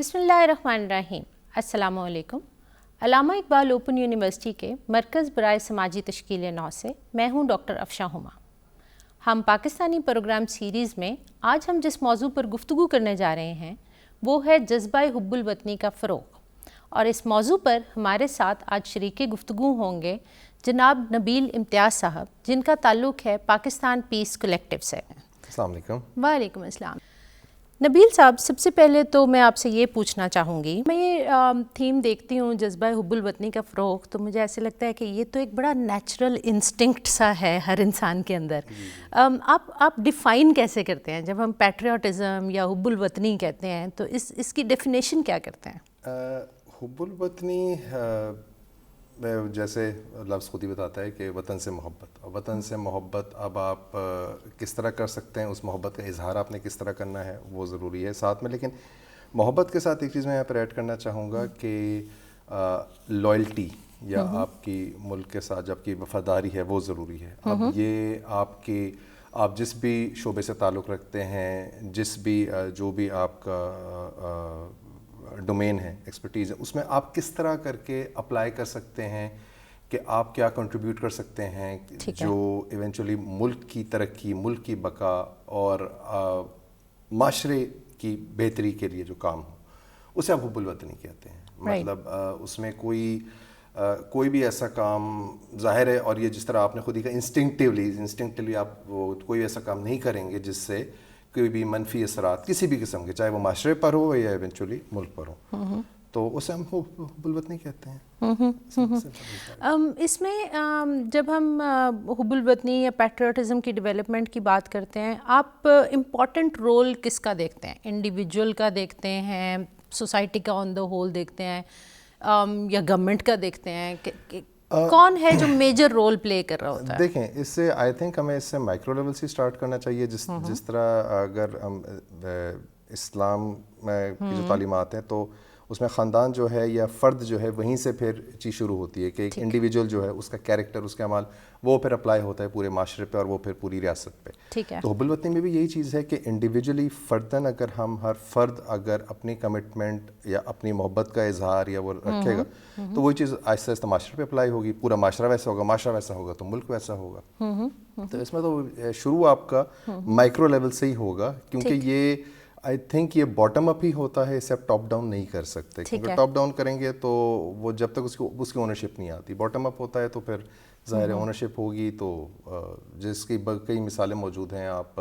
بسم اللہ الرحمن الرحیم. السلام علیکم. علامہ اقبال اوپن یونیورسٹی کے مرکز برائے سماجی تشکیل نو سے میں ہوں ڈاکٹر افشاں ہما. ہم پاکستانی پروگرام سیریز میں آج ہم جس موضوع پر گفتگو کرنے جا رہے ہیں وہ ہے جذبہ حب الوطنی کا فروغ، اور اس موضوع پر ہمارے ساتھ آج شریک گفتگو ہوں گے جناب نبیل امتیاز صاحب، جن کا تعلق ہے پاکستان پیس کلیکٹیو سے. السلام علیکم. وعلیکم السلام. نبیل صاحب، سب سے پہلے تو میں آپ سے یہ پوچھنا چاہوں گی، میں یہ تھیم دیکھتی ہوں جذبہ حب الوطنی کا فروغ، تو مجھے ایسے لگتا ہے کہ یہ تو ایک بڑا نیچرل انسٹنکٹ سا ہے ہر انسان کے اندر. آپ ڈیفائن کیسے کرتے ہیں جب ہم پیٹریوٹزم یا حب الوطنی کہتے ہیں تو اس کی ڈیفینیشن کیا کرتے ہیں؟ حب الوطنی جیسے لفظ خود ہی بتاتا ہے کہ وطن سے محبت، اور وطن سے محبت اب آپ کس طرح کر سکتے ہیں، اس محبت کا اظہار آپ نے کس طرح کرنا ہے وہ ضروری ہے ساتھ میں. لیکن محبت کے ساتھ ایک چیز میں یہاں پر ایڈ کرنا چاہوں گا کہ لائلٹی یا آپ کی ملک کے ساتھ جب کی وفاداری ہے وہ ضروری ہے. اب یہ آپ جس بھی شعبے سے تعلق رکھتے ہیں، جس بھی جو بھی آپ کا ڈومین ہے، ایکسپرٹیز ہے، اس میں آپ کس طرح کر کے اپلائی کر سکتے ہیں کہ آپ کیا کنٹریبیوٹ کر سکتے ہیں جو ایونچولی ملک کی ترقی، ملک کی بقا اور معاشرے کی بہتری کے لیے جو کام ہو، اسے آپ حب الوطنی کہتے ہیں. مطلب اس میں کوئی بھی ایسا کام ظاہر ہے، اور یہ جس طرح آپ نے خود ہی کہا انسٹنکٹلی آپ کوئی ایسا کام نہیں کریں گے جس سے کوئی بھی منفی اثرات کسی بھی قسم کے، چاہے وہ معاشرے پر ہو یا ایونچولی ملک پر ہو، تو اسے ہم حب الوطنی کہتے ہیں. اس میں جب ہم حب الوطنی یا پیٹریوٹزم کی ڈیولپمنٹ کی بات کرتے ہیں، آپ امپورٹنٹ رول کس کا دیکھتے ہیں؟ انڈیویجول کا دیکھتے ہیں، سوسائٹی کا آن دا ہول دیکھتے ہیں، یا گورنمنٹ کا دیکھتے ہیں؟ کون ہے جو میجر رول پلے کر رہا ہوتا ہے؟ دیکھیں، اس سے آئی تھنک ہمیں اس سے مائکرو لیول سے اسٹارٹ کرنا چاہیے. جس طرح اگر ہم اسلام میں کی جو تعلیمات ہیں تو اس میں خاندان جو ہے یا فرد جو ہے وہیں سے پھر چیز شروع ہوتی ہے کہ ایک انڈیویجول جو ہے اس کا کیریکٹر، اس کے اعمال، وہ پھر اپلائی ہوتا ہے پورے معاشرے پہ اور وہ پھر پوری ریاست پہ. تو حب الوطنی میں بھی یہی چیز ہے کہ انڈیویجولی فرداً اگر ہم ہر فرد اگر اپنی کمٹمنٹ یا اپنی محبت کا اظہار یا وہ رکھے گا تو وہی چیز آہستہ آہستہ معاشرے پہ اپلائی ہوگی. پورا معاشرہ ویسا ہوگا، معاشرہ ویسا ہوگا تو ملک ویسا ہوگا. تو اس میں تو شروع آپ کا مائکرو لیول سے ہی ہوگا، کیونکہ یہ آئی تھنک یہ باٹم اپ ہی ہوتا ہے، اسے آپ ٹاپ ڈاؤن نہیں کر سکتے. کیونکہ ٹاپ ڈاؤن کریں گے تو وہ جب تک اس کی اونرشپ نہیں آتی. باٹم اپ ہوتا ہے تو پھر ظاہر ہے اونرشپ ہوگی. تو جس کی کئی مثالیں موجود ہیں، آپ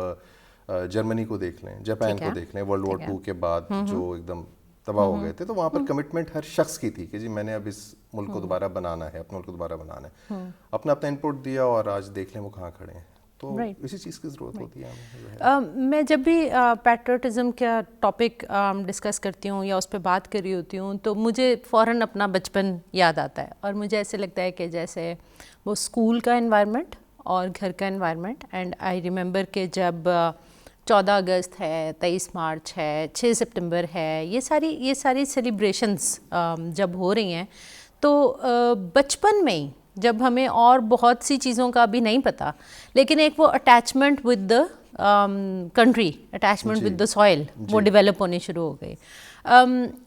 جرمنی کو دیکھ لیں، جاپان کو دیکھ لیں، ورلڈ وار 2 کے بعد جو ایک دم تباہ ہو گئے تھے، تو وہاں پر کمٹمنٹ ہر شخص کی تھی کہ جی میں نے اب اس ملک کو دوبارہ بنانا ہے، اپنے ملک کو دوبارہ بنانا ہے. اپنا انپٹ دیا اور آج دیکھ لیں وہ کہاں کھڑے ہیں. تو اسی چیز کی ضرورت ہوتی ہے. میں جب بھی پیٹریوٹزم کا ٹاپک ڈسکس کرتی ہوں یا اس پہ بات کر رہی ہوتی ہوں تو مجھے فوراً اپنا بچپن یاد آتا ہے، اور مجھے ایسے لگتا ہے کہ جیسے وہ اسکول کا انوائرمنٹ اور گھر کا انوائرمنٹ. اینڈ آئی ریممبر کہ جب 14 اگست ہے، 23 مارچ ہے، 6 سپٹمبر ہے، یہ ساری سیلیبریشنز جب ہو رہی ہیں تو بچپن میں ہی جب ہمیں اور بہت سی چیزوں کا بھی نہیں پتہ، لیکن ایک وہ attachment with the country, attachment with the soil, وہ ڈیولپ ہونی شروع ہو گئی.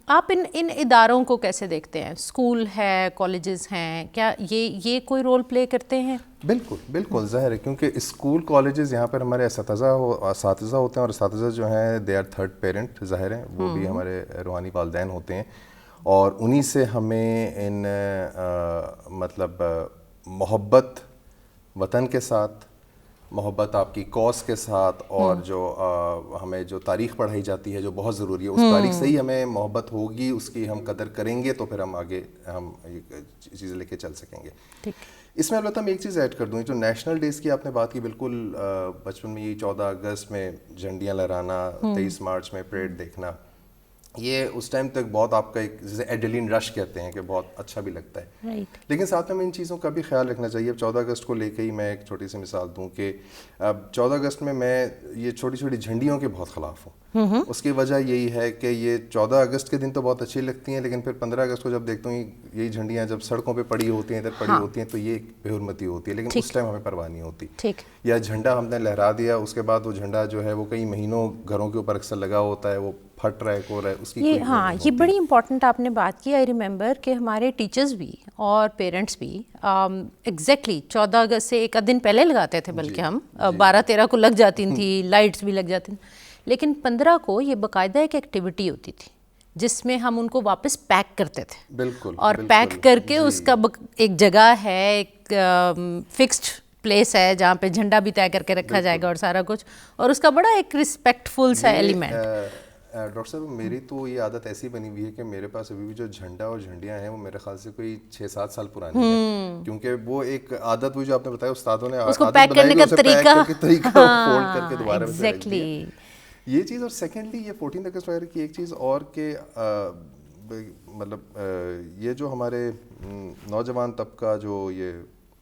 آپ ان اداروں کو کیسے دیکھتے ہیں؟ اسکول ہے، کالجز ہیں، کیا یہ کوئی رول پلے کرتے ہیں؟ بالکل ظاہر ہے، کیونکہ اسکول کالجز یہاں پر ہمارے اساتذہ ہوتے ہیں، اور اساتذہ جو ہیں دے آر تھرڈ پیرنٹ، ظاہر ہیں وہ بھی ہمارے روحانی والدین ہوتے ہیں. اور انہی سے ہمیں ان مطلب محبت وطن کے ساتھ، محبت آپ کی کاز کے ساتھ، اور جو ہمیں جو تاریخ پڑھائی جاتی ہے جو بہت ضروری ہے، اس تاریخ سے ہی ہمیں محبت ہوگی، اس کی ہم قدر کریں گے تو پھر ہم آگے ہم چیزیں لے کے چل سکیں گے. اس میں البتہ میں ایک چیز ایڈ کر دوں، جو نیشنل ڈیز کی آپ نے بات کی، بالکل بچپن میں یہ 14 اگست میں جھنڈیاں لہرانا، 23 مارچ میں پریڈ دیکھنا، یہ اس ٹائم تک بہت آپ کا ایک جسے ایڈرینلن رش کہتے ہیں کہ بہت اچھا بھی لگتا ہے. لیکن ساتھ میں ان چیزوں کا بھی خیال رکھنا چاہیے. اب 14 اگست کو لے کے ہی میں ایک چھوٹی سی مثال دوں کہ اب 14 اگست میں یہ چھوٹی چھوٹی جھنڈیوں کے بہت خلاف ہوں. اس کی وجہ یہی ہے کہ یہ 14 اگست کے دن تو بہت اچھی لگتی ہیں، لیکن پھر 15 اگست کو جب دیکھتا ہوں یہی جھنڈیاں جب سڑکوں پہ پڑی ہوتی ہیں، ادھر پڑی ہوتی ہیں، تو یہ ایک بے حرمتی ہوتی ہے. لیکن اس ٹائم ہمیں پرواہ نہیں ہوتی. یا جھنڈا ہم نے لہرا دیا، اس کے بعد وہ جھنڈا جو ہے وہ کئی مہینوں گھروں کے اوپر اکثر لگا ہوتا ہے، وہ پھٹ رہا ہے کو رہا ہے اس کی یہ ہاں یہ بڑی امپورٹنٹ آپ نے بات کی. آئی ریممبر کہ ہمارے ٹیچرز بھی اور پیرنٹس بھی ایگزیکٹلی 14 اگست سے ایک دن پہلے لگاتے تھے, بلکہ ہم 12-13 کو لگ جاتی تھی, لائٹس بھی لگ جاتی تھیں, لیکن 15 کو یہ باقاعدہ ایک ایکٹیویٹی ہوتی تھی جس میں ہم ان کو واپس پیک کرتے تھے. بالکل. اور پیک کر کے اس کا ایک جگہ ہے, ایک فکسڈ پلیس ہے جہاں پہ جھنڈا بھی طے کر کے رکھا جائے گا اور سارا کچھ, اور اس کا بڑا ایک رسپیکٹفل سا ایلیمنٹ. ڈاکٹر صاحب میری تو یہ عادت ایسی بنی ہوئی ہے کہ میرے پاس ابھی بھی جو جھنڈا اور جھنڈیاں ہیں وہ میرے خیال سے کوئی 6-7 سال پرانی ہیں, کیونکہ وہ ایک عادت ہوئی جو آپ نے بتایا استادوں نے اس کو پیک کرنے کا طریقہ فولڈ کر کے دوبارہ ایگزیکٹلی یہ چیز. اور سیکنڈلی یہ 14 اگست وغیرہ کی ایک چیز اور کہ مطلب یہ جو ہمارے نوجوان طبقہ جو یہ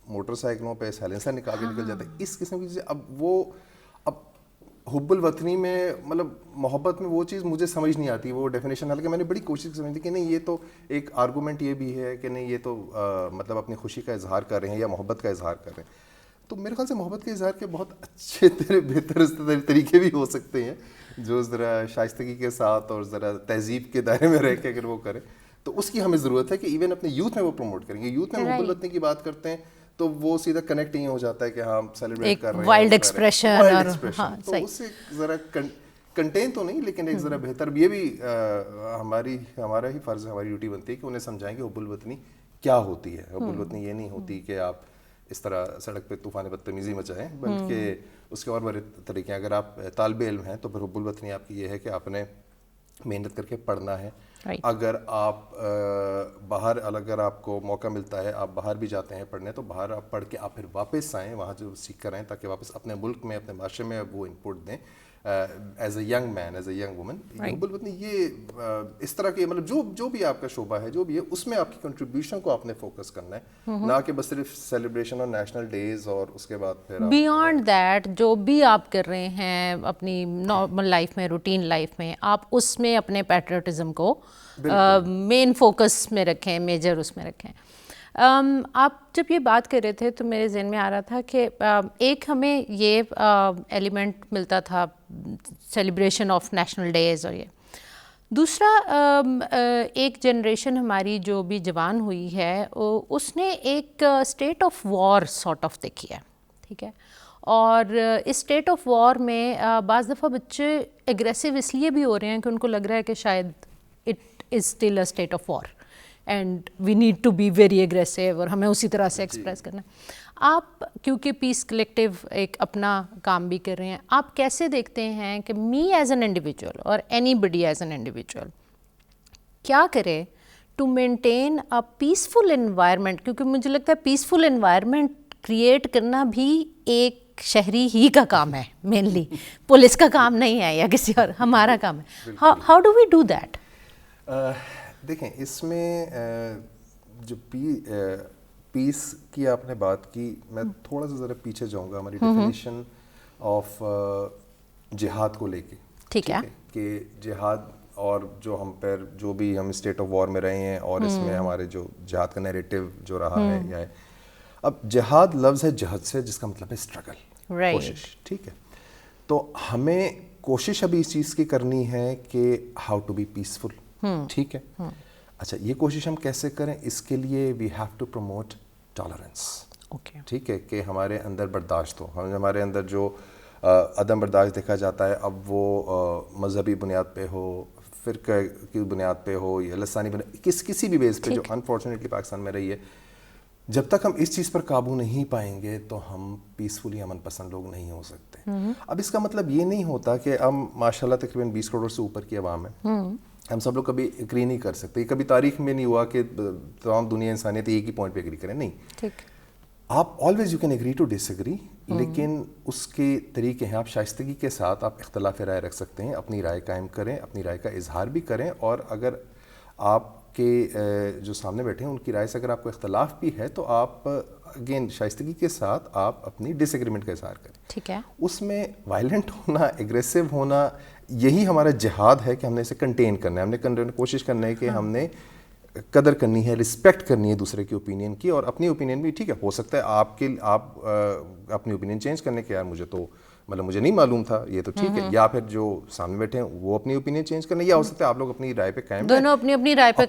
موٹر سائیکلوں پہ سائلنسر نکال کے نکل جاتا ہے, اس قسم کی چیزیں اب حب الوطنی میں مطلب محبت میں وہ چیز مجھے سمجھ نہیں آتی وہ ڈیفینیشن, حالانکہ میں نے بڑی کوشش کی سمجھنے کہ نہیں یہ تو ایک آرگومنٹ یہ بھی ہے کہ نہیں یہ تو مطلب اپنی خوشی کا اظہار کر رہے ہیں یا محبت کا اظہار کر رہے ہیں. تو میرے خیال سے محبت کے اظہار کے بہت اچھے بہتر طریقے بھی ہو سکتے ہیں جو ذرا شائستگی کے ساتھ اور ذرا تہذیب کے دائرے میں رہ کے اگر وہ کریں تو اس کی ہمیں ضرورت ہے کہ ایون اپنے یوتھ میں وہ پروموٹ کریں گے. یوتھ میں محب الوطنی کی بات کرتے ہیں تو وہ سیدھا کنیکٹ ہی ہو جاتا ہے کہ ہم سیلیبریٹ کر رہے ہیں, وائلڈ ایکسپریشن, تو اس سے ذرا کنٹین تو نہیں لیکن ایک ذرا بہتر, یہ بھی ہمارا ہی فرض ہے, ہماری ڈیوٹی بنتی ہے کہ انہیں سمجھائیں کہ حب الوطنی کیا ہوتی ہے. حب الوطنی یہ نہیں ہوتی کہ آپ اس طرح سڑک پہ طوفان بدتمیزی مچائیں, بلکہ اس کے اور بڑے طریقے ہیں. اگر آپ طالب علم ہیں تو پھر حب الوطنی آپ کی یہ ہے کہ آپ نے محنت کر کے پڑھنا ہے. اگر آپ باہر اگر آپ کو موقع ملتا ہے آپ باہر بھی جاتے ہیں پڑھنے, تو باہر آپ پڑھ کے آپ پھر واپس آئیں, وہاں جو سیکھ کر آئیں تاکہ واپس اپنے ملک میں اپنے معاشرے میں وہ انپٹ دیں as a young man, as a young woman. حب الوطنی یہ اس طرح کے مطلب جو بھی آپ کا شعبہ ہے جو بھی ہے اس میں آپ کی کنٹریبیوشن کو آپ نے فوکس کرنا ہے, نہ کہ بس صرف سیلیبریشن اور نیشنل ڈیز اور اس کے بعد پھر بیانڈ دیٹ جو بھی آپ کر رہے ہیں اپنی نارمل لائف میں, روٹین لائف میں, آپ اس میں اپنے پیٹریوٹزم کو مین فوکس میں رکھیں, میجر اس میں رکھیں. آپ جب یہ بات کر رہے تھے تو میرے ذہن میں آ رہا تھا کہ ایک ہمیں یہ ایلیمنٹ ملتا تھا سیلیبریشن آف نیشنل ڈیز, اور یہ دوسرا ایک جنریشن ہماری جو بھی جوان ہوئی ہے اس نے ایک state of war sort of دیکھی ہے, ٹھیک ہے, اور اس اسٹیٹ آف وار میں بعض دفعہ بچے اگریسو اس لیے بھی ہو رہے ہیں کہ ان کو لگ رہا ہے کہ شاید it is still a state of war and we need to be very aggressive, اور ہمیں اسی طرح سے ایکسپریس کرنا ہے. آپ کیونکہ پیس کلیکٹیو ایک اپنا کام بھی کر رہے ہیں, آپ کیسے دیکھتے ہیں کہ می ایز این انڈیویجول اور anybody as an individual کیا کرے to maintain a peaceful environment, کیونکہ مجھے لگتا ہے پیسفل انوائرمنٹ کریٹ کرنا بھی ایک شہری ہی کا کام ہے, مینلی پولیس کا کام نہیں ہے یا کسی اور, ہمارا کام ہے. How do we do that? دیکھیں اس میں جو پیس کی آپ نے بات کی, میں تھوڑا سا ذرا پیچھے جاؤں گا ہماری ڈیفینیشن آف جہاد کو لے کے, ٹھیک ہے, کہ جہاد اور جو ہم پر جو بھی ہم اسٹیٹ آف وار میں رہے ہیں اور اس میں ہمارے جو جہاد کا نیریٹو جو رہا ہے یا ہے, اب جہاد لفظ ہے جہد سے جس کا مطلب ہے اسٹرگل, کوشش, ٹھیک ہے. تو ہمیں کوشش ابھی اس چیز کی کرنی ہے کہ ہاؤ ٹو بی پیسفل, ٹھیک ہے. اچھا یہ کوشش ہم کیسے کریں, اس کے لیے we have to promote tolerance, ٹھیک ہے, کہ ہمارے اندر برداشت ہو. ہمارے اندر جو عدم برداشت دیکھا جاتا ہے اب وہ مذہبی بنیاد پہ ہو, فرقہ کی بنیاد پہ ہو یا لسانی بنیاد, کسی بھی بیس پہ جو انفارچونیٹلی پاکستان میں رہی ہے, جب تک ہم اس چیز پر قابو نہیں پائیں گے تو ہم پیسفلی امن پسند لوگ نہیں ہو سکتے. اب اس کا مطلب یہ نہیں ہوتا کہ ہم ماشاء اللہ تقریباً 20 کروڑ سے اوپر کی عوام ہے, ہم سب لوگ کبھی اگری نہیں کر سکتے, کبھی تاریخ میں نہیں ہوا کہ تمام دنیا انسانیت ایک ہی پوائنٹ پہ اگری کریں, نہیں. ٹھیک, آپ always you can agree to disagree, لیکن اس کے طریقے ہیں, آپ شائستگی کے ساتھ آپ اختلاف رائے رکھ سکتے ہیں, اپنی رائے قائم کریں, اپنی رائے کا اظہار بھی کریں, اور اگر آپ کے جو سامنے بیٹھے ہیں ان کی رائے سے اگر آپ کو اختلاف بھی ہے تو آپ اگین شائستگی کے ساتھ آپ اپنی ڈس ایگریمنٹ کا اظہار کریں. ٹھیک ہے, اس میں وائلنٹ ہونا, ایگریسو ہونا, یہی ہمارا جہاد ہے کہ ہم نے اسے کنٹین کرنا ہے, ہم نے کوشش کرنا ہے کہ ہم نے قدر کرنی ہے, رسپیکٹ کرنی ہے دوسرے کی اوپینین کی, اور اپنی اوپینین بھی, ٹھیک ہے, ہو سکتا ہے آپ اپنی اوپینین چینج کرنے کے, یار مجھے تو مطلب مجھے نہیں معلوم تھا یہ تو ٹھیک ہے, یا پھر جو سامنے بیٹھے ہیں وہ اپنی اوپینین چینج کرنے, یا ہو سکتا ہے آپ لوگ اپنی رائے پہ قائم دونوں اپنی رائے پہ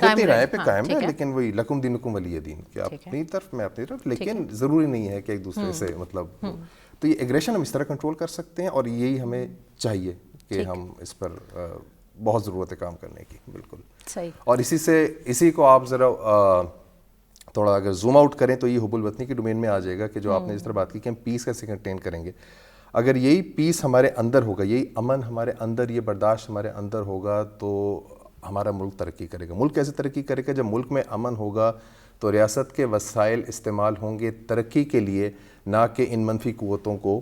قائم ہیں, لیکن وہی لکم دینکم ولی دین, کہ آپ اپنی طرف میں اپنی طرف, لیکن ضروری نہیں ہے کہ ایک دوسرے سے مطلب. تو یہ ایگریشن ہم اس طرح کنٹرول کر سکتے ہیں, اور یہی ہمیں چاہیے کہ ہم اس پر بہت ضرورت ہے کام کرنے کی. بالکل صحیح. اور اسی کو آپ ذرا تھوڑا اگر زوم آؤٹ کریں تو یہ حب الوطنی کی ڈومین میں آ جائے گا, کہ جو آپ نے جس طرح بات کی کہ ہم پیس کیسے مینٹین کریں گے. اگر یہی پیس ہمارے اندر ہوگا, یہی امن ہمارے اندر, یہ برداشت ہمارے اندر ہوگا, تو ہمارا ملک ترقی کرے گا. ملک کیسے ترقی کرے گا؟ جب ملک میں امن ہوگا تو ریاست کے وسائل استعمال ہوں گے ترقی کے لیے, نہ کہ ان منفی قوتوں کو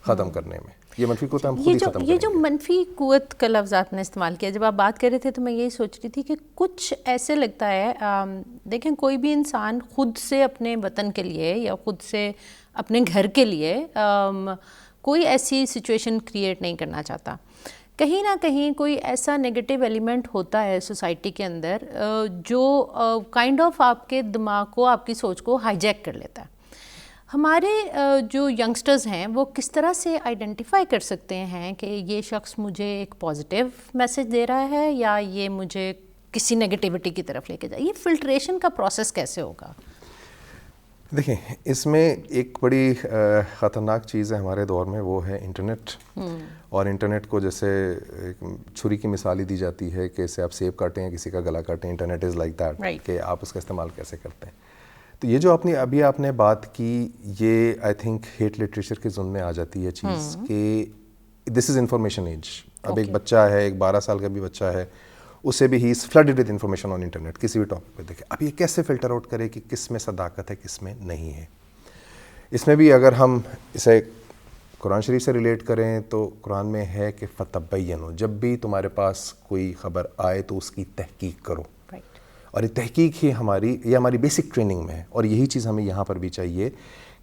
ختم کرنے میں. یہ منفی قوت ہم خود ہی ختم کریں گے. یہ جو منفی قوت کا لفظ آپ نے استعمال کیا, جب آپ بات کر رہے تھے تو میں یہی سوچ رہی تھی کہ کچھ ایسے لگتا ہے, دیکھیں کوئی بھی انسان خود سے اپنے وطن کے لیے یا خود سے اپنے گھر کے لیے کوئی ایسی سچویشن کریٹ نہیں کرنا چاہتا. کہیں نہ کہیں کوئی ایسا نیگیٹو ایلیمنٹ ہوتا ہے سوسائٹی کے اندر جو کائنڈ آف آپ کے دماغ کو, آپ کی سوچ کو ہائی جیک کر لیتا ہے. ہمارے جو ینگسٹرز ہیں وہ کس طرح سے آئیڈینٹیفائی کر سکتے ہیں کہ یہ شخص مجھے ایک پازیٹیو میسج دے رہا ہے یا یہ مجھے کسی نیگیٹیوٹی کی طرف لے کے جائے؟ یہ فلٹریشن کا پروسیس کیسے ہوگا؟ دیکھیں, اس میں ایک بڑی خطرناک چیز ہے ہمارے دور میں, وہ ہے انٹرنیٹ. اور انٹرنیٹ کو جیسے چھری کی مثال ہی دی جاتی ہے کہ اسے آپ سیب کاٹیں یا کسی کا گلا کاٹیں, انٹرنیٹ از لائک دیٹ, کہ آپ اس کا استعمال کیسے کرتے ہیں. تو یہ جو آپ نے بات کی, یہ آئی تھنک ہیٹ لٹریچر کے ضمن میں آ جاتی ہے چیز, کہ دس از انفارمیشن ایج. اب ایک بچہ ہے, ایک 12 سال کا بھی بچہ ہے, اسے بھی ہی is flooded with information on internet, کسی بھی ٹاپک پہ دیکھیں. اب یہ کیسے فلٹر آؤٹ کرے کہ کس میں صداقت ہے, کس میں نہیں ہے. اس میں بھی اگر ہم اسے قرآن شریف سے ریلیٹ کریں تو قرآن میں ہے کہ فتبینوا, جب بھی تمہارے پاس کوئی خبر آئے تو اس کی تحقیق کرو. اور یہ تحقیق ہی ہماری بیسک ٹریننگ میں ہے, اور یہی چیز ہمیں یہاں پر بھی چاہیے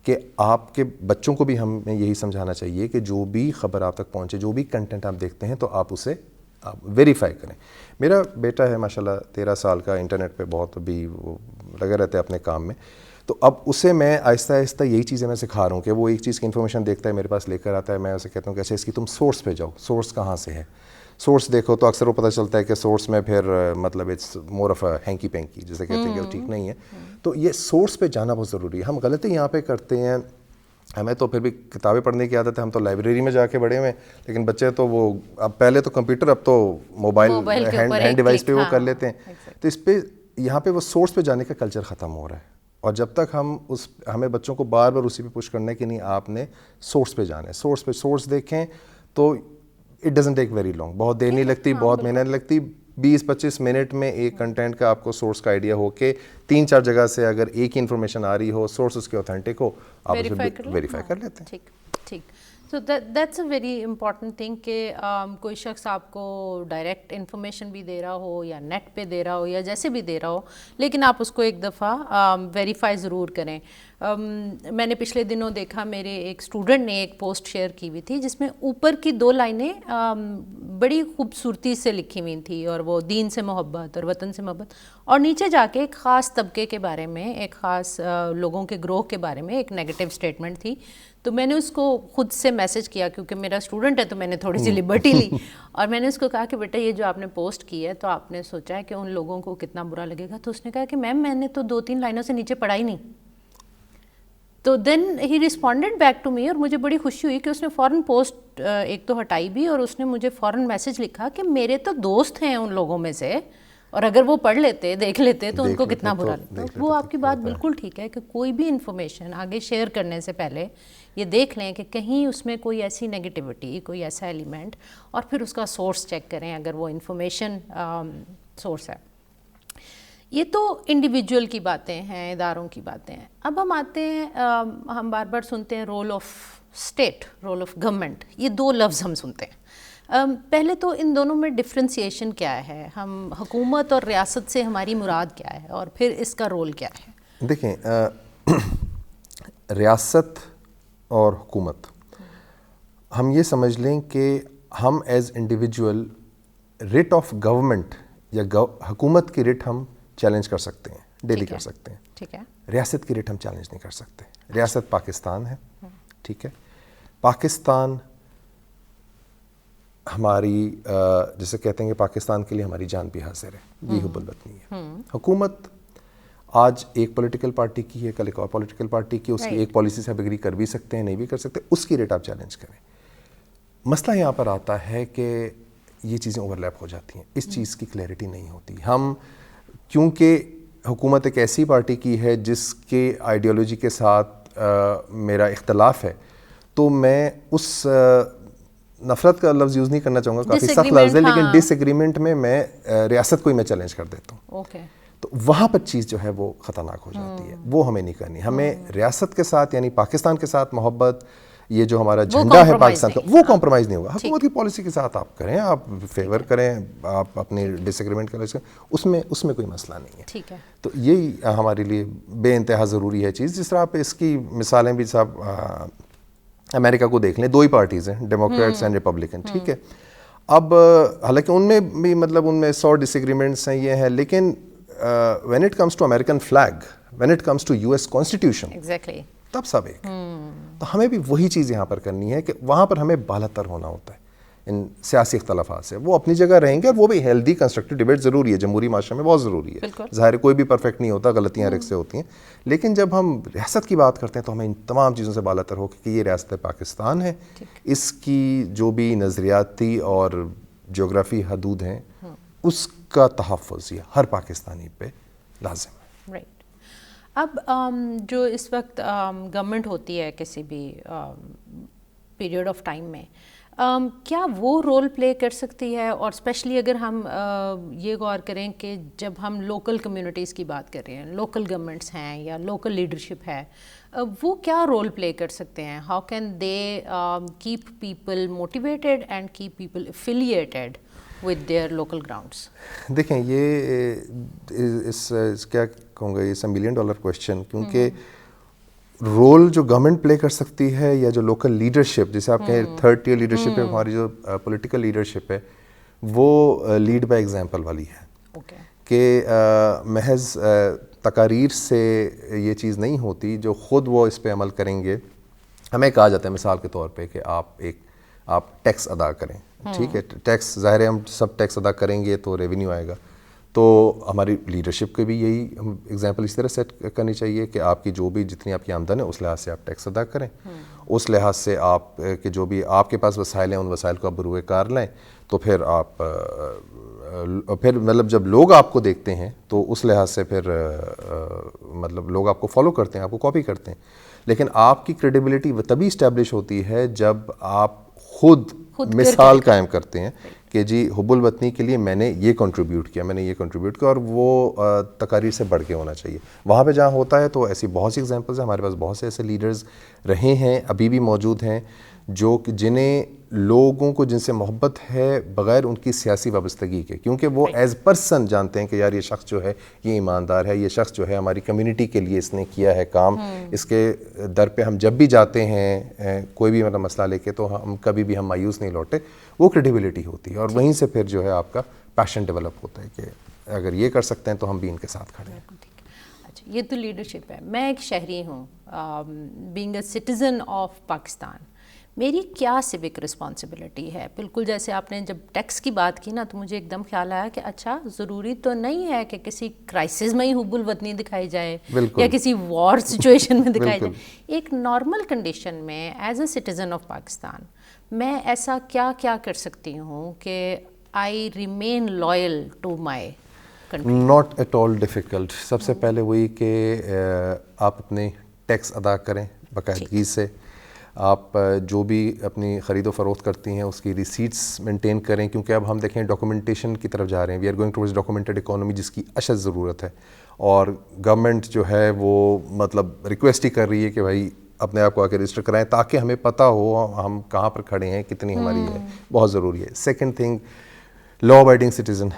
کہ آپ کے بچوں کو بھی ہمیں یہی سمجھانا چاہیے کہ جو بھی خبر آپ تک پہنچے, جو بھی کنٹینٹ آپ دیکھتے ہیں, تو آپ اسے ویریفائی کریں. میرا بیٹا ہے ماشاءاللہ 13 سال کا, انٹرنیٹ پہ بہت ابھی وہ لگے رہتے ہیں اپنے کام میں. تو اب اسے میں آہستہ آہستہ یہی چیزیں میں سکھا رہا ہوں کہ وہ ایک چیز کی انفارمیشن دیکھتا ہے, میرے پاس لے کر آتا ہے, میں اسے کہتا ہوں کہ اچھا اس کی تم سورس پہ جاؤ, سورس کہاں سے ہے, سورس دیکھو. تو اکثر وہ پتہ چلتا ہے کہ سورس میں پھر مطلب اٹس مور آف اے ہینکی پینکی, جسے کہتے ہیں کہ وہ ٹھیک نہیں ہے. تو یہ سورس پہ جانا بہت ضروری ہے. ہم غلطی یہاں پہ کرتے ہیں, ہمیں تو پھر بھی کتابیں پڑھنے کی عادت ہے, ہم تو لائبریری میں جا کے بڑے ہوئے, لیکن بچے تو وہ اب پہلے تو کمپیوٹر, اب تو موبائل ہینڈ ڈیوائس پہ وہ کر لیتے ہیں. تو اس پہ یہاں پہ وہ سورس پہ جانے کا کلچر ختم ہو رہا ہے. اور جب تک ہمیں بچوں کو بار بار اسی پہ پش کرنا ہے کہ نہیں آپ نے سورس پہ جانا ہے, سورس پہ سورس دیکھیں, تو it doesn't take very long, بہت دیر نہیں لگتی, بہت محنت لگتی. 20-25 منٹ میں ایک کنٹینٹ کا آپ کو سورس کا آئیڈیا ہو کے 3-4 جگہ سے اگر ایک ہی انفارمیشن آ رہی ہو, سورس اس کے اوتھینٹک ہو, آپ اسے ویریفائی کر لیتے ہیں. ٹھیک. So that's a very important thing کہ کوئی شخص آپ کو ڈائریکٹ انفارمیشن بھی دے رہا ہو یا نیٹ پہ دے رہا ہو یا جیسے بھی دے رہا ہو, لیکن آپ اس کو ایک دفعہ ویریفائی ضرور کریں. میں نے پچھلے دنوں دیکھا, میرے ایک اسٹوڈنٹ نے ایک پوسٹ شیئر کی ہوئی تھی جس میں اوپر کی 2 لائنیں بڑی خوبصورتی سے لکھی ہوئی تھیں, اور وہ دین سے محبت اور وطن سے محبت, اور نیچے جا کے ایک خاص طبقے کے بارے میں, ایک خاص لوگوں کے گروہ کے بارے میں ایک نیگیٹو اسٹیٹمنٹ تھی. تو میں نے اس کو خود سے میسج کیا, کیونکہ میرا اسٹوڈنٹ ہے تو میں نے تھوڑی سی لبرٹی لی, اور میں نے اس کو کہا کہ بیٹا یہ جو آپ نے پوسٹ کی ہے تو آپ نے سوچا ہے کہ ان لوگوں کو کتنا برا لگے گا؟ تو اس نے کہا کہ میم میں نے تو 2-3 لائنوں سے نیچے پڑھا ہی نہیں. تو دین ہی رسپونڈڈ بیک ٹو می, اور مجھے بڑی خوشی ہوئی کہ اس نے فوراً پوسٹ ایک تو ہٹائی بھی, اور اس نے مجھے فوراً میسج لکھا کہ میرے تو دوست ہیں ان لوگوں میں سے, اور اگر وہ پڑھ لیتے, دیکھ لیتے تو ان کو کتنا برا لگتا. وہ آپ کی بات بالکل ٹھیک ہے کہ کوئی بھی انفارمیشن آگے شیئر کرنے سے پہلے یہ دیکھ لیں کہ کہیں اس میں کوئی ایسی نیگیٹیوٹی, کوئی ایسا ایلیمنٹ, اور پھر اس کا سورس چیک کریں اگر وہ انفارمیشن سورس ہے. یہ تو انڈیویجول کی باتیں ہیں, اداروں کی باتیں ہیں. اب ہم آتے ہیں, ہم بار بار سنتے ہیں rule of state, rule of government, یہ 2 لفظ ہم سنتے ہیں. پہلے تو ان دونوں میں ڈفرینسیشن کیا ہے, ہم حکومت اور ریاست سے ہماری مراد کیا ہے, اور پھر اس کا رول کیا ہے؟ دیکھیں, ریاست اور حکومت, ہم یہ سمجھ لیں کہ ہم as individual rate of government یا حکومت کی ریٹ ہم چیلنج کر سکتے ہیں, ڈیلی کر سکتے ہیں. ٹھیک ہے. ریاست کی ریٹ ہم چیلنج نہیں کر سکتے. ریاست پاکستان ہے, ٹھیک ہے. پاکستان ہماری جیسے کہتے ہیں کہ پاکستان کے لیے ہماری جان بھی حاضر ہے، یہ حب الوطنی ہے. حکومت آج ایک پولیٹیکل پارٹی کی ہے، کل ایک اور پولیٹیکل پارٹی کی، اس کی ایک پالیسی سے آپ ایگری کر بھی سکتے ہیں، نہیں بھی کر سکتے، اس کی ریٹ آپ چیلنج کریں. مسئلہ یہاں پر آتا ہے کہ یہ چیزیں اوور لیپ ہو جاتی ہیں، اس چیز کی کلیئرٹی نہیں ہوتی. ہم کیونکہ حکومت ایک ایسی پارٹی کی ہے جس کے آئیڈیالوجی کے ساتھ میرا اختلاف ہے، تو میں اس نفرت کا لفظ یوز نہیں کرنا چاہوں گا، کافی سخت لفظ ہے، لیکن ڈس ایگریمنٹ میں ریاست کو ہی میں چیلنج کر دیتا ہوں. تو وہاں پر چیز جو ہے وہ خطرناک ہو جاتی ہے، وہ ہمیں نہیں کرنی. ہمیں ریاست کے ساتھ یعنی پاکستان کے ساتھ محبت، یہ جو ہمارا جھنڈا ہے پاکستان کا، وہ کمپرومائز نہیں ہوگا. حکومت کی پالیسی کے ساتھ آپ کریں، آپ فیور کریں، آپ اپنی ڈس ایگریمنٹ کریں، اس میں کوئی مسئلہ نہیں ہے. تو یہی ہمارے لیے بے انتہا ضروری ہے چیز. جس طرح آپ اس کی مثالیں بھی صاحب امریکہ کو دیکھ لیں، دو ہی پارٹیز ہیں، ڈیموکریٹس اینڈ ریپبلکن، ٹھیک ہے. اب حالانکہ ان میں بھی مطلب ان میں 100 ڈس ایگریمنٹس ہیں، یہ ہیں، لیکن when it comes to American flag, when it comes to US Constitution, تب سب ایک. تو ہمیں بھی وہی چیز یہاں پر کرنی ہے کہ وہاں پر ہمیں بالاتر ہونا ہوتا ہے ان سیاسی اختلافات سے. وہ اپنی جگہ رہیں گے اور وہ بھی ہیلدی کنسٹرکٹیو ڈیبیٹ ضروری ہے، جمہوری معاشرے میں بہت ضروری ہے. ظاہر کوئی بھی پرفیکٹ نہیں ہوتا، غلطیاں ہر ایک سے ہوتی ہیں، لیکن جب ہم ریاست کی بات کرتے ہیں تو ہمیں ان تمام چیزوں سے بالاتر ہو کہ یہ ریاست پاکستان ہے، اس کی جو بھی نظریاتی اور جغرافی حدود ہیں اس کا تحفظ یہ ہر پاکستانی پہ لازم ہے. رائٹ. اب جو اس وقت گورنمنٹ ہوتی ہے کسی بھی پیریڈ آف ٹائم میں، کیا وہ رول پلے کر سکتی ہے؟ اور اسپیشلی اگر ہم یہ غور کریں کہ جب ہم لوکل کمیونٹیز کی بات کر رہے ہیں، لوکل گورنمنٹس ہیں یا لوکل لیڈرشپ ہے، وہ کیا رول پلے کر سکتے ہیں؟ How can they keep people motivated and keep people affiliated with their local grounds؟ دیکھیں یہ کیا کہوں گا، یہ $1 million کویشچن، کیونکہ رول جو گورنمنٹ پلے کر سکتی ہے یا جو لوکل لیڈرشپ، جیسے آپ کہیں تھرڈ ٹیئر لیڈرشپ ہے، ہماری جو پولیٹیکل لیڈرشپ ہے وہ لیڈ بائی ایگزامپل والی ہے، کہ محض تقاریر سے یہ چیز نہیں ہوتی، جو خود وہ اس پہ عمل کریں گے. ہمیں کہا جاتا ہے مثال کے طور پہ کہ آپ ٹیکس ادا کریں، ٹھیک ہے، ٹیکس ظاہر ہے ہم سب ٹیکس ادا کریں گے تو ریونیو آئے گا. تو ہماری لیڈرشپ کے بھی یہی ایگزامپل اس طرح سیٹ کرنی چاہیے کہ آپ کی جو بھی جتنی آپ کی آمدن ہے اس لحاظ سے آپ ٹیکس ادا کریں، اس لحاظ سے آپ کے جو بھی آپ کے پاس وسائل ہیں ان وسائل کو آپ بروئے کار لیں. تو پھر آپ پھر مطلب جب لوگ آپ کو دیکھتے ہیں تو اس لحاظ سے پھر مطلب لوگ آپ کو فالو کرتے ہیں، آپ کو کاپی کرتے ہیں. لیکن آپ کی کریڈیبلٹی تبھی اسٹیبلش ہوتی ہے جب آپ خود مثال قائم کرتے ہیں کہ جی حب الوطنی کے لیے میں نے یہ کنٹریبیوٹ کیا، اور وہ تقاریر سے بڑھ کے ہونا چاہیے. وہاں پہ جہاں ہوتا ہے تو ایسی بہت سی ایگزامپلز ہیں، ہمارے پاس بہت سے ایسے لیڈرز رہے ہیں، ابھی بھی موجود ہیں، جو جنہیں لوگوں کو جن سے محبت ہے بغیر ان کی سیاسی وابستگی کے، کیونکہ وہ ایز پرسن جانتے ہیں کہ یار یہ شخص جو ہے یہ ایماندار ہے، یہ شخص جو ہے ہماری کمیونٹی کے لیے اس نے کیا ہے کام، اس کے در پہ ہم جب بھی جاتے ہیں کوئی بھی مطلب مسئلہ لے کے تو ہم کبھی بھی ہم مایوس نہیں لوٹے. وہ کریڈیبلٹی ہوتی ہے، اور وہیں سے پھر جو ہے آپ کا پیشن ڈیولپ ہوتا ہے کہ اگر یہ کر سکتے ہیں تو ہم بھی ان کے ساتھ کھڑے ہیں. اچھا، یہ تو لیڈرشپ ہے. میں ایک شہری ہوں، being a citizen of Pakistan, میری کیا سیوک رسپانسبلٹی ہے؟ بالکل جیسے آپ نے جب ٹیکس کی بات کی نا تو مجھے ایک دم خیال آیا کہ اچھا ضروری تو نہیں ہے کہ کسی کرائسس میں ہی حب الوطنی دکھائی جائے یا کسی وار سچویشن میں دکھائی جائے. ایک نارمل کنڈیشن میں as a citizen of Pakistan میں ایسا کیا کر سکتی ہوں کہ I remain loyal to my country? Not at all difficult. سب سے پہلے وہی کہ آپ اپنے ٹیکس ادا کریں باقاعدگی سے. آپ جو بھی اپنی خرید و فروخت کرتی ہیں اس کی ریسیٹس مینٹین کریں، کیونکہ اب ہم دیکھیں ڈاکومنٹیشن کی طرف جا رہے ہیں. We are going towards documented economy, جس کی اشد ضرورت ہے، اور گورنمنٹ جو ہے وہ مطلب ریکویسٹ ہی کر رہی ہے کہ بھائی اپنے آپ کو آ کے رجسٹر کرائیں تاکہ ہمیں پتہ ہو ہم کہاں پر کھڑے ہیں، کتنی ہماری ہے. بہت ضروری ہے. Second thing, law abiding citizen,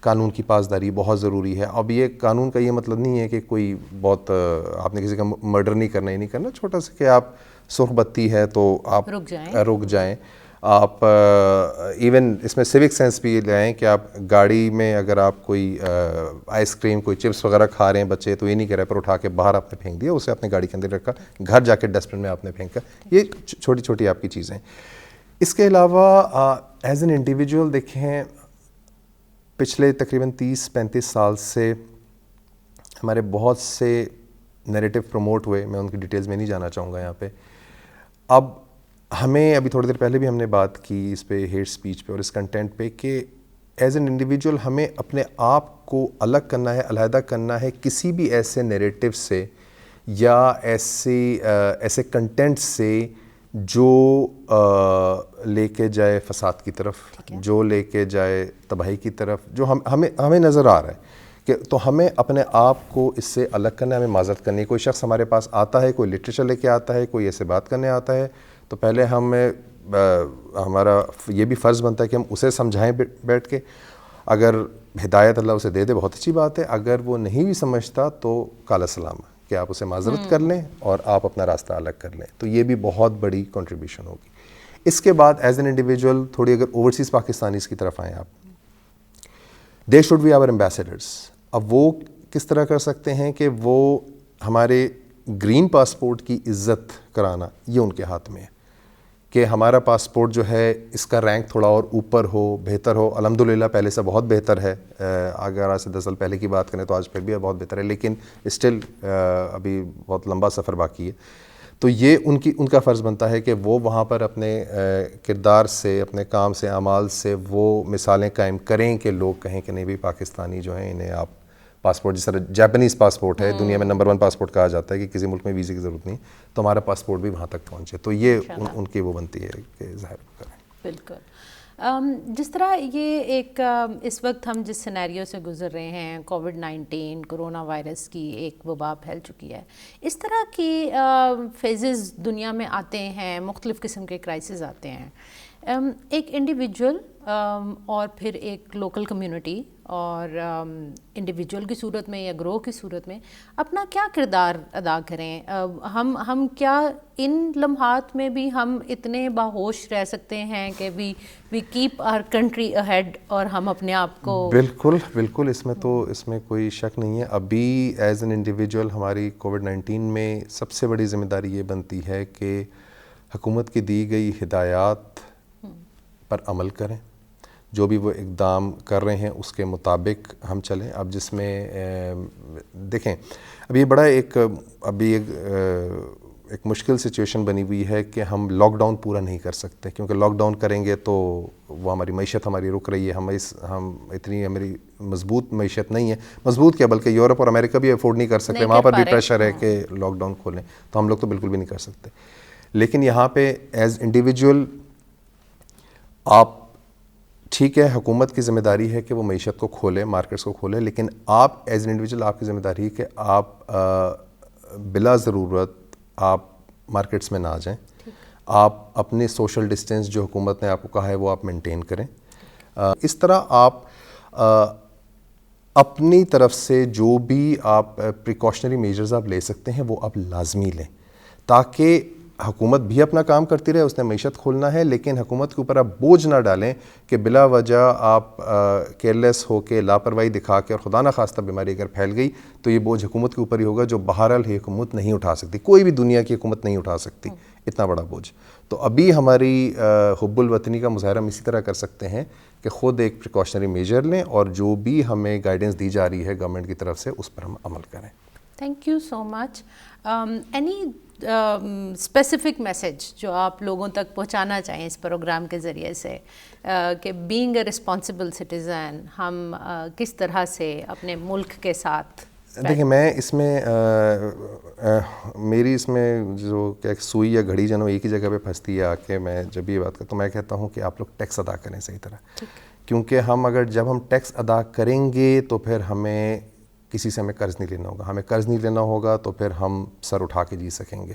قانون کی پاسداری بہت ضروری ہے. اب یہ قانون کا یہ مطلب نہیں ہے کہ کوئی بہت آپ نے کسی کا مرڈر نہیں کرنا، ہی نہیں کرنا، چھوٹا سا کہ آپ سرخ بتی ہے تو آپ رک جائیں. آپ ایون اس میں سیوک سینس بھی لائیں کہ آپ گاڑی میں اگر آپ کوئی آئس کریم کوئی چپس وغیرہ کھا رہے ہیں بچے، تو یہ نہیں کہہ رہے پر اٹھا کے باہر آپ نے پھینک دیا، اسے اپنے گاڑی کے اندر رکھا، گھر جا کے ڈسٹ بن میں آپ نے پھینکا. یہ چھوٹی چھوٹی آپ کی چیزیں. اس کے علاوہ ایز این انڈیویجول دیکھیں پچھلے تقریباً 30-35 سال سے ہمارے بہت سے نیریٹو پروموٹ ہوئے, میں ان کی ڈیٹیلز میں نہیں جانا چاہوں گا یہاں پہ. اب ہمیں ابھی تھوڑی دیر پہلے بھی ہم نے بات کی اس پہ, ہیٹ سپیچ پہ اور اس کنٹینٹ پہ, کہ ایز این انڈیویجول ہمیں اپنے آپ کو الگ کرنا ہے, علیحدہ کرنا ہے کسی بھی ایسے نیریٹو سے یا ایسے کنٹینٹ سے جو لے کے جائے فساد کی طرف, جو لے کے جائے تباہی کی طرف, جو ہمیں نظر آ رہا ہے کہ تو ہمیں اپنے آپ کو اس سے الگ کرنا ہے, ہمیں معذرت کرنی ہے. کوئی شخص ہمارے پاس آتا ہے, کوئی لٹریچر لے کے آتا ہے, کوئی ایسے بات کرنے آتا ہے, تو پہلے ہمارا یہ بھی فرض بنتا ہے کہ ہم اسے سمجھائیں بیٹھ کے. اگر ہدایت اللہ اسے دے دے بہت اچھی بات ہے, اگر وہ نہیں بھی سمجھتا تو کالا سلام کہ آپ اسے معذرت کر لیں اور آپ اپنا راستہ الگ کر لیں, تو یہ بھی بہت بڑی کنٹریبیوشن ہوگی. اس کے بعد ایز این انڈیویجول تھوڑی اگر اوورسیز پاکستانیز کی طرف آئیں آپ, دے شوڈ بی آور ایمبیسڈرس. اب وہ کس طرح کر سکتے ہیں کہ وہ ہمارے گرین پاسپورٹ کی عزت کرانا یہ ان کے ہاتھ میں ہے کہ ہمارا پاسپورٹ جو ہے اس کا رینک تھوڑا اور اوپر ہو, بہتر ہو. الحمدللہ پہلے سے بہت بہتر ہے, اگر آج سے 10 سال پہلے کی بات کریں تو آج پھر بھی بہت بہتر ہے, لیکن اسٹل ابھی بہت لمبا سفر باقی ہے. تو یہ ان کا فرض بنتا ہے کہ وہ وہاں پر اپنے کردار سے, اپنے کام سے, اعمال سے وہ مثالیں قائم کریں کہ لوگ کہیں کہ نہیں بھی پاکستانی جو ہیں انہیں آپ پاسپورٹ, جس طرح جاپنیز پاسپورٹ ہے دنیا میں نمبر 1 پاسپورٹ کہا جاتا ہے کہ کسی ملک میں ویزے کی ضرورت نہیں, تو ہمارا پاسپورٹ بھی وہاں تک پہنچے. تو یہ ان کی وہ بنتی ہے کہ ظاہر کریں. بالکل. جس طرح یہ ایک اس وقت ہم جس سینیریو سے گزر رہے ہیں, کووڈ-19 کرونا وائرس کی ایک وبا پھیل چکی ہے, اس طرح کی فیزز دنیا میں آتے ہیں, مختلف قسم کے کرائسز آتے ہیں. ایک انڈیویجول اور پھر ایک لوکل کمیونٹی اور انڈیویجول کی صورت میں یا گروہ کی صورت میں اپنا کیا کردار ادا کریں؟ ہم کیا ان لمحات میں بھی ہم اتنے باہوش رہ سکتے ہیں کہ we keep our country ahead اور ہم اپنے آپ کو؟ بالکل اس میں کوئی شک نہیں ہے. ابھی ایز این انڈیویجول ہماری کووڈ-19 میں سب سے بڑی ذمہ داری یہ بنتی ہے کہ حکومت کی دی گئی ہدایات پر عمل کریں, جو بھی وہ اقدام کر رہے ہیں اس کے مطابق ہم چلیں. اب جس میں دیکھیں اب یہ بڑا ایک مشکل سچویشن بنی ہوئی ہے کہ ہم لاک ڈاؤن پورا نہیں کر سکتے, کیونکہ لاک ڈاؤن کریں گے تو وہ ہماری معیشت ہماری رک رہی ہے. ہماری مضبوط معیشت نہیں ہے, مضبوط کیا بلکہ یورپ اور امریکہ بھی افورڈ نہیں کر سکتے, وہاں پر بھی پریشر ہے کہ لاک ڈاؤن کھولیں, تو ہم لوگ تو بالکل بھی نہیں کر سکتے. لیکن یہاں پہ ایز انڈیویجول آپ ٹھیک ہے, حکومت کی ذمہ داری ہے کہ وہ معیشت کو کھولے, مارکیٹس کو کھولے, لیکن آپ ایز این انڈیویجول آپ کی ذمہ داری ہے کہ آپ بلا ضرورت آپ مارکیٹس میں نہ جائیں. آپ اپنے سوشل ڈسٹینس جو حکومت نے آپ کو کہا ہے وہ آپ مینٹین کریں. اس طرح آپ اپنی طرف سے جو بھی آپ پریکاشنری میجرز آپ لے سکتے ہیں وہ آپ لازمی لیں, تاکہ حکومت بھی اپنا کام کرتی رہے, اس نے معیشت کھولنا ہے, لیکن حکومت کے اوپر آپ بوجھ نہ ڈالیں کہ بلا وجہ آپ کیئرلیس ہو کے, لاپرواہی دکھا کے, اور خدا نہ خواستہ بیماری اگر پھیل گئی تو یہ بوجھ حکومت کے اوپر ہی ہوگا, جو بہرحال ہی حکومت نہیں اٹھا سکتی, کوئی بھی دنیا کی حکومت نہیں اٹھا سکتی اتنا بڑا بوجھ. تو ابھی ہماری حب الوطنی کا مظاہرہ ہم اسی طرح کر سکتے ہیں کہ خود ایک پریکاشنری میجر لیں اور جو بھی ہمیں گائیڈنس دی جا رہی ہے گورنمنٹ کی طرف سے اس پر ہم عمل کریں. Thank you so much. Any specific message جو آپ لوگوں تک پہنچانا چاہیں اس پروگرام کے ذریعے سے, کہ بینگ اے رسپانسبل سٹیزن ہم کس طرح سے اپنے ملک کے ساتھ؟ دیکھیں میں اس میں میری اس میں جو کہ سوئی یا گھڑی جو ایک ہی جگہ پہ پھنستی ہے آ کے, میں جب بھی یہ بات کرتا ہوں میں کہتا ہوں کہ آپ لوگ ٹیکس ادا کریں صحیح طرح, کیونکہ جب ہم ٹیکس ادا کریں گے تو پھر ہمیں کسی سے قرض نہیں لینا ہوگا, ہمیں قرض نہیں لینا ہوگا تو پھر ہم سر اٹھا کے جی سکیں گے.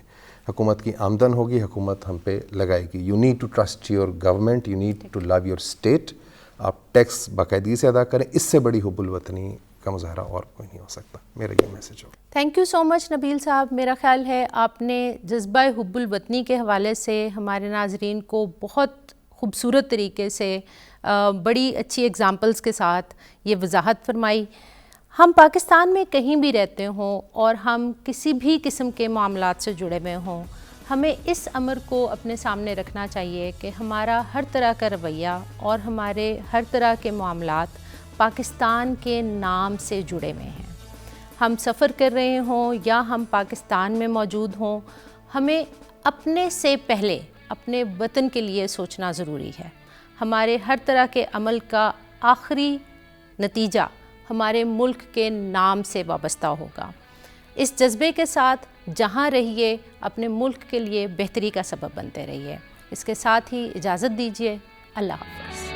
حکومت کی آمدن ہوگی, حکومت ہم پہ لگائے گی. You need to trust your government, you need to love your state. آپ ٹیکس باقاعدگی سے ادا کریں, اس سے بڑی حب الوطنی کا مظاہرہ اور کوئی نہیں ہو سکتا. میرا یہ میسج ہوگا. تھینک یو سو مچ نبیل صاحب. میرا خیال ہے آپ نے جذبہ حب الوطنی کے حوالے سے ہمارے ناظرین کو بہت خوبصورت طریقے سے بڑی اچھی ایگزامپلس کے ساتھ یہ وضاحت فرمائی. ہم پاکستان میں کہیں بھی رہتے ہوں اور ہم کسی بھی قسم کے معاملات سے جڑے ہوئے ہوں, ہمیں اس امر کو اپنے سامنے رکھنا چاہیے کہ ہمارا ہر طرح کا رویہ اور ہمارے ہر طرح کے معاملات پاکستان کے نام سے جڑے ہوئے ہیں. ہم سفر کر رہے ہوں یا ہم پاکستان میں موجود ہوں، ہمیں اپنے سے پہلے اپنے وطن کے لیے سوچنا ضروری ہے. ہمارے ہر طرح کے عمل کا آخری نتیجہ ہمارے ملک کے نام سے وابستہ ہوگا. اس جذبے کے ساتھ جہاں رہیے اپنے ملک کے لیے بہتری کا سبب بنتے رہیے. اس کے ساتھ ہی اجازت دیجیے. اللہ حافظ.